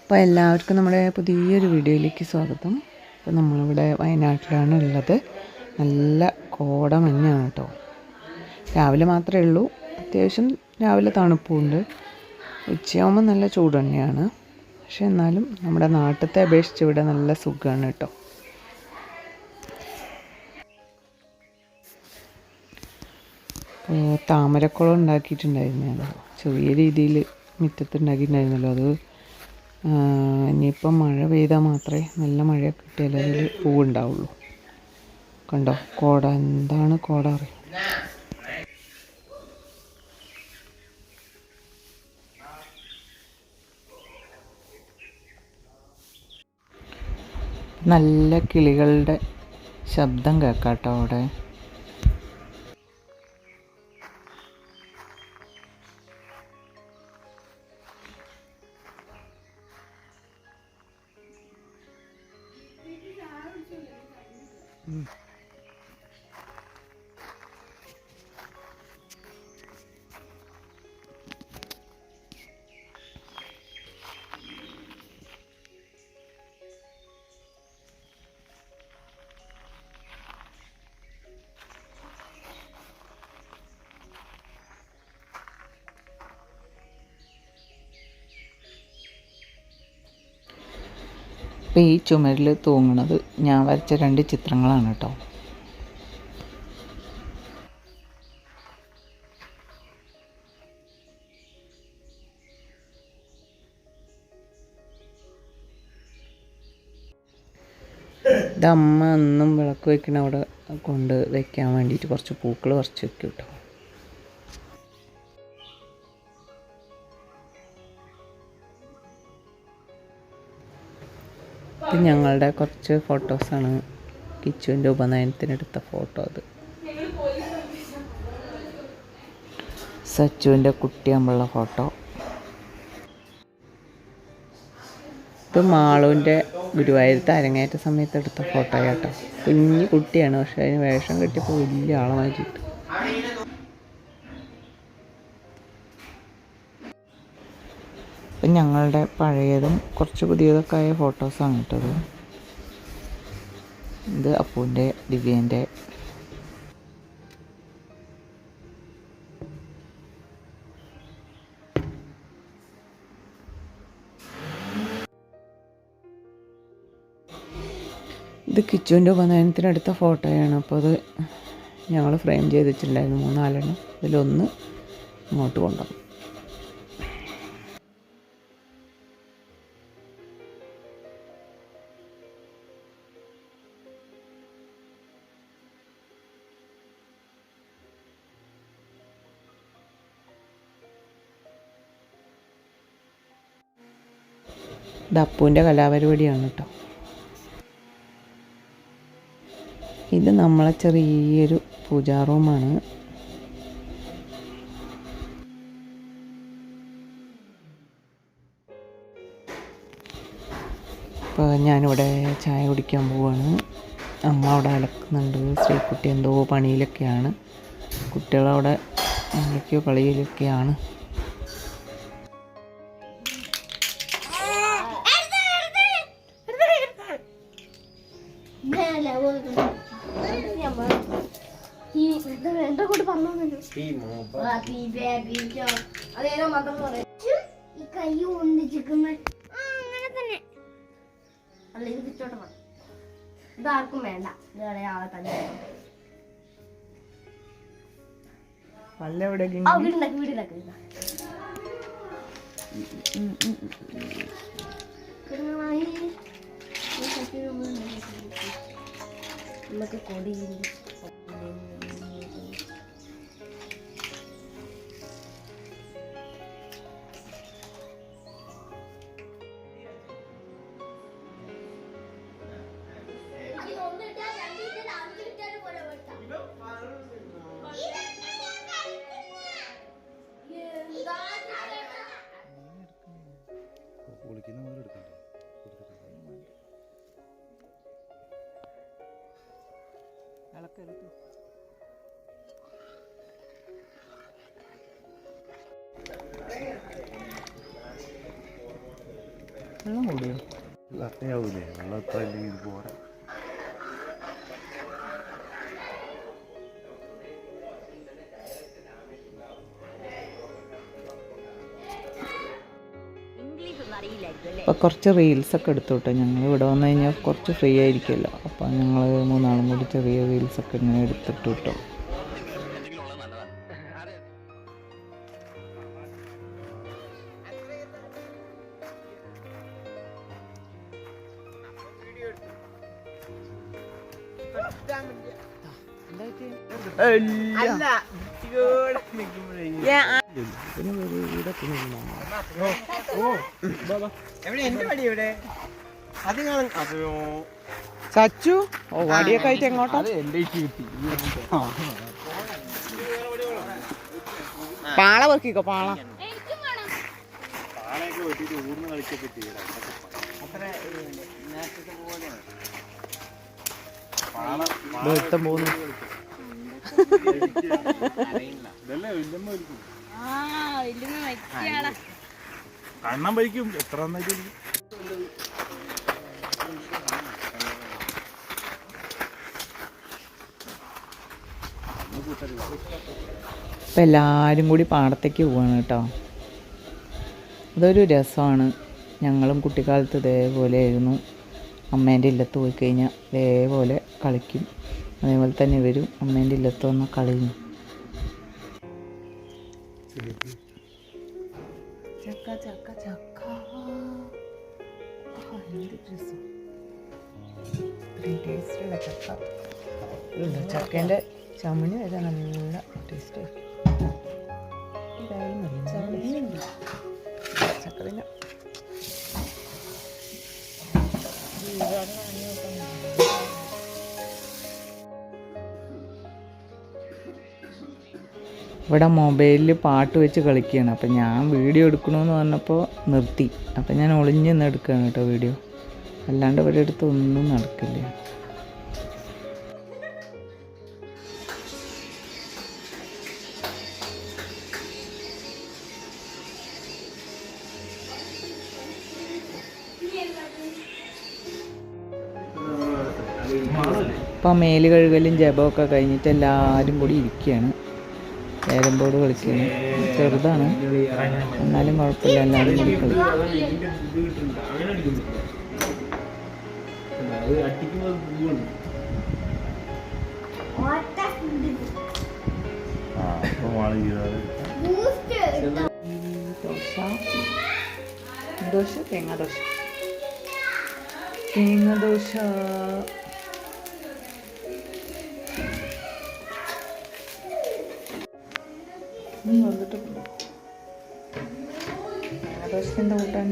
അപ്പോൾ എല്ലാവർക്കും നമ്മുടെ പുതിയൊരു വീഡിയോയിലേക്ക് സ്വാഗതം. അപ്പോൾ നമ്മളിവിടെ വയനാട്ടിലാണ് ഉള്ളത്. നല്ല കോടമഞ്ഞാണ് കേട്ടോ. രാവിലെ മാത്രമേ ഉള്ളൂ, അത്യാവശ്യം രാവിലെ തണുപ്പുണ്ട്. ഉച്ചയാകുമ്പോൾ നല്ല ചൂട് തന്നെയാണ്. പക്ഷെ എന്നാലും നമ്മുടെ നാട്ടിലത്തെ അപേക്ഷിച്ച് ഇവിടെ നല്ല സുഖമാണ് കേട്ടോ. താമരക്കുളം ഉണ്ടാക്കിയിട്ടുണ്ടായിരുന്നല്ലോ, ചെറിയ രീതിയിൽ മുറ്റത്തുണ്ടാക്കിയിട്ടുണ്ടായിരുന്നല്ലോ. അത് ഇനിയിപ്പം മഴ പെയ്താൽ മാത്രമേ, നല്ല മഴയൊക്കെ കിട്ടിയാലേ അതിൽ പൂവുണ്ടാവുള്ളൂ. കണ്ടോ കോട, എന്താണ് കോട അറിയാം. നല്ല കിളികളുടെ ശബ്ദം കേൾക്കാട്ടോ അവിടെ. അപ്പോൾ ഈ ചുമരിൽ തൂങ്ങുന്നത് ഞാൻ വരച്ച 2 ചിത്രങ്ങളാണ് കേട്ടോ. ഇത് അമ്മ എന്നും വിളക്ക് വയ്ക്കണ അവിടെ കൊണ്ട് വയ്ക്കാൻ വേണ്ടിയിട്ട് കുറച്ച് പൂക്കൾ പറിച്ച് വയ്ക്കും കേട്ടോ. ഇത് ഞങ്ങളുടെ കുറച്ച് ഫോട്ടോസാണ്. കിച്ചുവിൻ്റെ ഉപനയനത്തിനെടുത്ത ഫോട്ടോ. അത് സച്ചുവിൻ്റെ കുട്ടിയാകുമ്പോഴുള്ള ഫോട്ടോ. ഇത് മാളുവിൻ്റെ ഗുരുവായൂരത്തെ അരങ്ങേറ്റ സമയത്ത് എടുത്ത ഫോട്ടോ കേട്ടോ. കുഞ്ഞു കുട്ടിയാണ്, പക്ഷെ അതിന് വേഷം കെട്ടിയപ്പോൾ വലിയ ആളെ മാറ്റിയിട്ട്. അപ്പം ഞങ്ങളുടെ പഴയതും കുറച്ച് പുതിയതൊക്കെ ആയ ഫോട്ടോസാണ് കേട്ടത്. ഇത് അപ്പൂൻ്റെ, ദിവ്യേൻ്റെ. ഇത് കിച്ചുവിൻ്റെ ഉപനയനത്തിനെടുത്ത ഫോട്ടോയാണ്. അപ്പോൾ അത് ഞങ്ങൾ ഫ്രെയിം ചെയ്ത് വെച്ചിട്ടുണ്ടായിരുന്നു 3-4 എണ്ണം. ഇതിലൊന്ന് ഇങ്ങോട്ട് കൊണ്ടുവന്നു. ഇത് അപ്പൂൻ്റെ കലാപരിപാടിയാണ് കേട്ടോ. ഇത് നമ്മളെ ചെറിയൊരു പൂജാ റൂമാണ്. ഇപ്പോൾ ഞാനിവിടെ ചായ കുടിക്കാൻ പോവാണ്. അമ്മ അവിടെ അലക്കുന്നുണ്ട്. ശ്രീകുട്ടി എന്തോ പണിയിലൊക്കെയാണ്. കുട്ടികളവിടെ എന്തൊക്കെയോ കളിയിലൊക്കെയാണ്. ഇതാർക്കും വേണ്ട, ആളെ തന്നെ നമുക്ക് കൊടിയില്ല. വെള്ളം കൂടിയോ? അത്രയാവൂലേ? വെള്ളം എത്ര ഇല്ലെങ്കിൽ ഇത് പോരാ. അപ്പോൾ കുറച്ച് റീൽസൊക്കെ എടുത്തു കേട്ടോ. ഞങ്ങൾ ഇവിടെ വന്നു കഴിഞ്ഞാൽ കുറച്ച് ഫ്രീ ആയിരിക്കുമല്ലോ. അപ്പോൾ ഞങ്ങൾ മൂന്നാളും കൂടി ചെറിയ റീൽസൊക്കെ ഇങ്ങനെ എടുത്തിട്ട് കേട്ടോ. ചച്ചു ഓ വടിയൊക്കെ ആയിട്ട് എങ്ങോട്ടാ? പാള വെക്കിക്കോ പാള. വെളുത്തം പോകുന്നു. കണ്ണം വരിക്കും എത്ര നന്നായിട്ട്. അപ്പം എല്ലാവരും കൂടി പാടത്തേക്ക് പോവാണ് കേട്ടോ. അതൊരു രസമാണ്. ഞങ്ങളും കുട്ടിക്കാലത്ത് ഇതേപോലെ ആയിരുന്നു. അമ്മേൻ്റെ ഇല്ലത്ത് പോയി കഴിഞ്ഞാൽ ഇതേപോലെ കളിക്കും. അതേപോലെ തന്നെ ഇവരും അമ്മേൻ്റെ ഇല്ലത്ത് വന്ന കളിയും. ചക്ക ചക്ക ചക്ക എന്ത് രസം. ടേസ്റ്റുള്ള ചക്ക. ചക്കേൻ്റെ ചമണി വരെ നല്ല ടേസ്റ്റ്. ഇതായാലും മതി. ചക്ക പിന്നെ ഇവിടെ മൊബൈലിൽ പാട്ട് വെച്ച് കളിക്കുകയാണ്. അപ്പം ഞാൻ വീഡിയോ എടുക്കണമെന്ന് പറഞ്ഞപ്പോൾ നിർത്തി. അപ്പം ഞാൻ ഒളിഞ്ഞ് നിന്ന് എടുക്കുകയാണ് കേട്ടോ വീഡിയോ. അല്ലാണ്ട് ഇവിടെ അടുത്ത് ഒന്നും നടക്കില്ല. ഇപ്പം മേല് കഴുകലും ജപമൊക്കെ കഴിഞ്ഞിട്ട് എല്ലാവരും കൂടി ഇരിക്കുകയാണ്. ക്യാരം ബോർഡ് കളിക്കുകയാണ്. ചെറുതാണ് എന്നാലും കുഴപ്പമില്ല, എല്ലാവരും കൂടി കളിക്കും. ദോശ തേങ്ങ ദോശ തേങ്ങ ദോശ വന്നിട്ട് തേങ്ങ ദോശ എന്താ കൂട്ടാൻ?